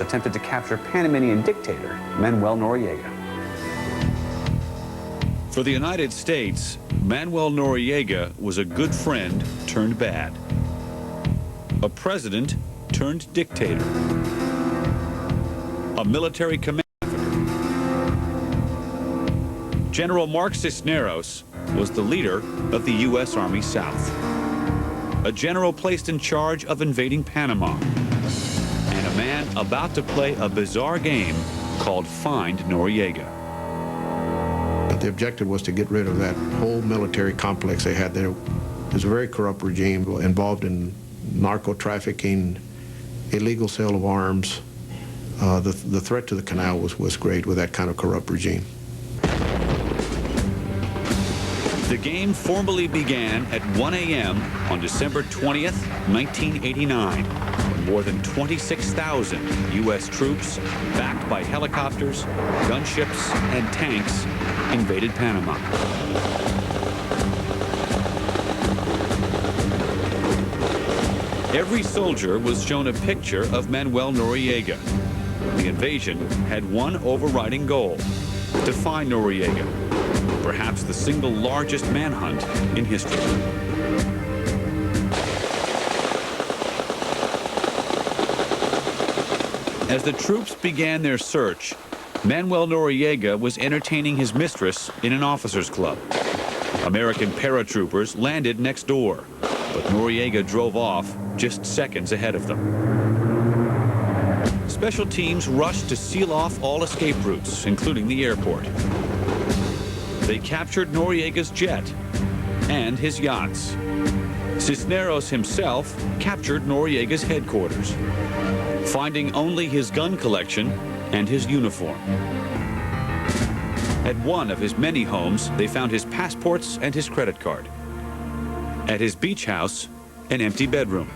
attempted to capture Panamanian dictator Manuel Noriega. For the United States, Manuel Noriega was a good friend turned bad. A president turned dictator. A military commander. General Mark Cisneros was the leader of the U.S. Army South. A general placed in charge of invading Panama. And a man about to play a bizarre game called Find Noriega. The objective was to get rid of that whole military complex they had there. It was a very corrupt regime involved in narco-trafficking, illegal sale of arms. The threat to the canal was great with that kind of corrupt regime. The game formally began at 1 a.m. on December 20th, 1989, when more than 26,000 U.S. troops, backed by helicopters, gunships, and tanks, invaded Panama. Every soldier was shown a picture of Manuel Noriega. The invasion had one overriding goal: to find Noriega, perhaps the single largest manhunt in history. As the troops began their search, Manuel Noriega was entertaining his mistress in an officers' club. American paratroopers landed next door, but Noriega drove off just seconds ahead of them. Special teams rushed to seal off all escape routes, including the airport. They captured Noriega's jet and his yachts. Cisneros himself captured Noriega's headquarters, finding only his gun collection and his uniform. At one of his many homes, they found his passports and his credit card. At his beach house, an empty bedroom.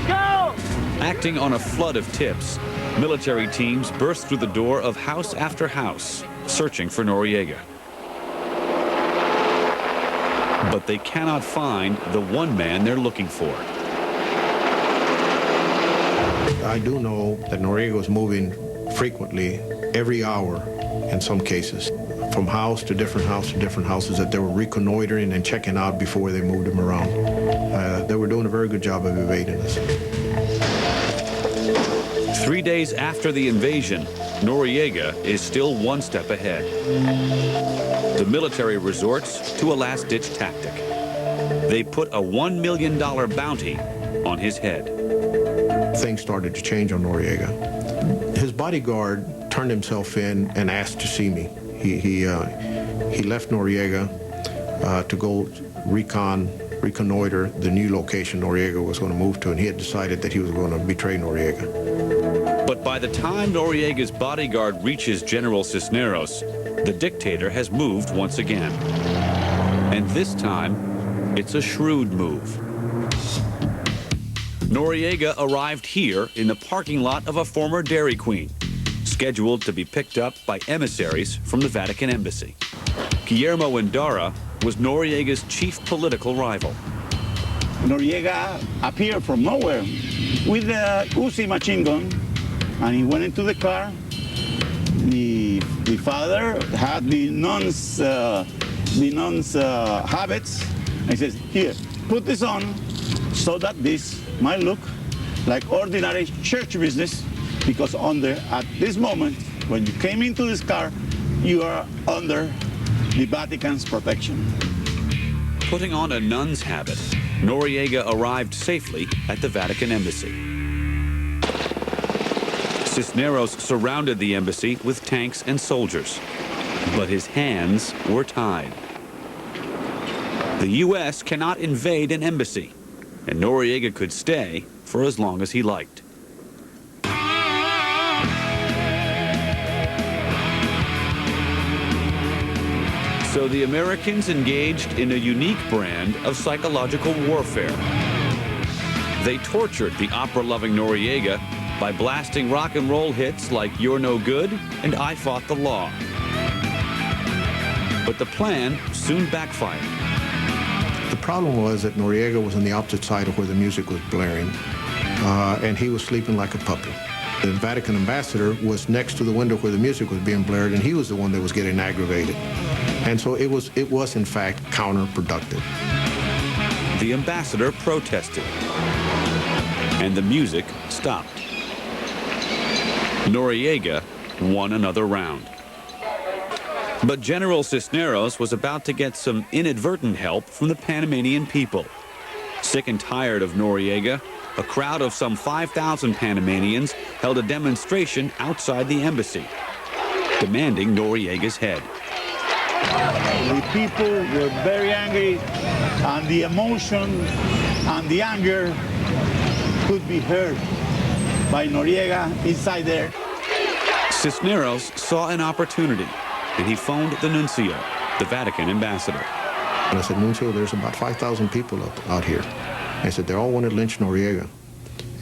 Go! Acting on a flood of tips, military teams burst through the door of house after house, searching for Noriega. But they cannot find the one man they're looking for. I do know that Noriega was moving frequently, every hour in some cases, from house to different houses, that they were reconnoitering and checking out before they moved him around. They were doing a very good job of evading us. 3 days after the invasion, Noriega is still one step ahead. The military resorts to a last-ditch tactic. They put a $1 million bounty on his head. Things started to change on Noriega. His bodyguard turned himself in and asked to see me. He left Noriega to go reconnoiter the new location Noriega was going to move to, and he had decided that he was going to betray Noriega. But by the time Noriega's bodyguard reaches General Cisneros, the dictator has moved once again. And this time, it's a shrewd move. Noriega arrived here in the parking lot of a former Dairy Queen, scheduled to be picked up by emissaries from the Vatican Embassy. Guillermo Endara was Noriega's chief political rival. Noriega appeared from nowhere with the Uzi machine gun, and he went into the car. The father had the nun's habits. And he says, "Here, put this on so that this might look like ordinary church business, because at this moment, when you came into this car, you are under the Vatican's protection." Putting on a nun's habit, Noriega arrived safely at the Vatican Embassy. Cisneros surrounded the embassy with tanks and soldiers, but his hands were tied. The U.S. cannot invade an embassy, and Noriega could stay for as long as he liked. So the Americans engaged in a unique brand of psychological warfare. They tortured the opera-loving Noriega by blasting rock and roll hits like "You're No Good" and "I Fought the Law." But the plan soon backfired. The problem was that Noriega was on the opposite side of where the music was blaring, and he was sleeping like a puppy. The Vatican ambassador was next to the window where the music was being blared, and he was the one that was getting aggravated. And so it was in fact counterproductive. The ambassador protested, and the music stopped. Noriega won another round. But General Cisneros was about to get some inadvertent help from the Panamanian people. Sick and tired of Noriega, a crowd of some 5,000 Panamanians held a demonstration outside the embassy, demanding Noriega's head. The people were very angry, and the emotion and the anger could be heard by Noriega inside there. Cisneros saw an opportunity, and he phoned the nuncio, the Vatican ambassador. And I said, Nuncio, there's about 5,000 people out here. I said, they all want to lynch Noriega.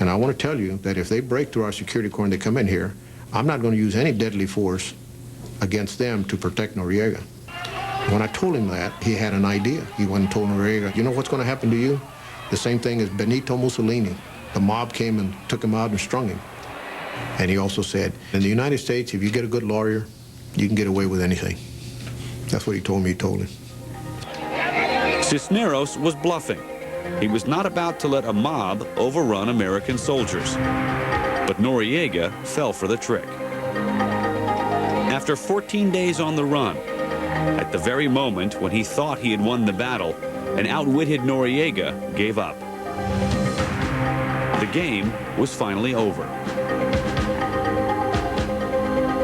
And I want to tell you that if they break through our security core and they come in here, I'm not going to use any deadly force against them to protect Noriega. When I told him that, he had an idea. He went and told Noriega, you know what's going to happen to you? The same thing as Benito Mussolini. The mob came and took him out and strung him. And he also said, in the United States, if you get a good lawyer, you can get away with anything. That's what he told me he told him. Cisneros was bluffing. He was not about to let a mob overrun American soldiers. But Noriega fell for the trick. After 14 days on the run, at the very moment when he thought he had won the battle, an outwitted Noriega gave up. The game was finally over.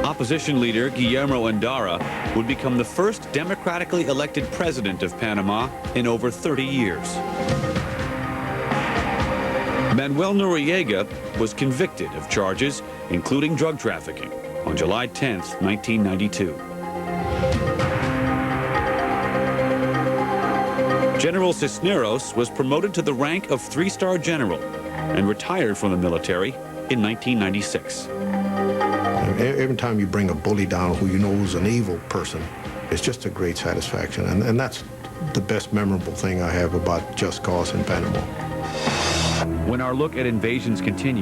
Opposition leader Guillermo Endara would become the first democratically elected president of Panama in over 30 years. Manuel Noriega was convicted of charges, including drug trafficking, on July 10, 1992. General Cisneros was promoted to the rank of 3-star general and retired from the military in 1996. Every time you bring a bully down who you know is an evil person, it's just a great satisfaction. And that's the best memorable thing I have about Just Cause in Panama. When our look at invasions continues,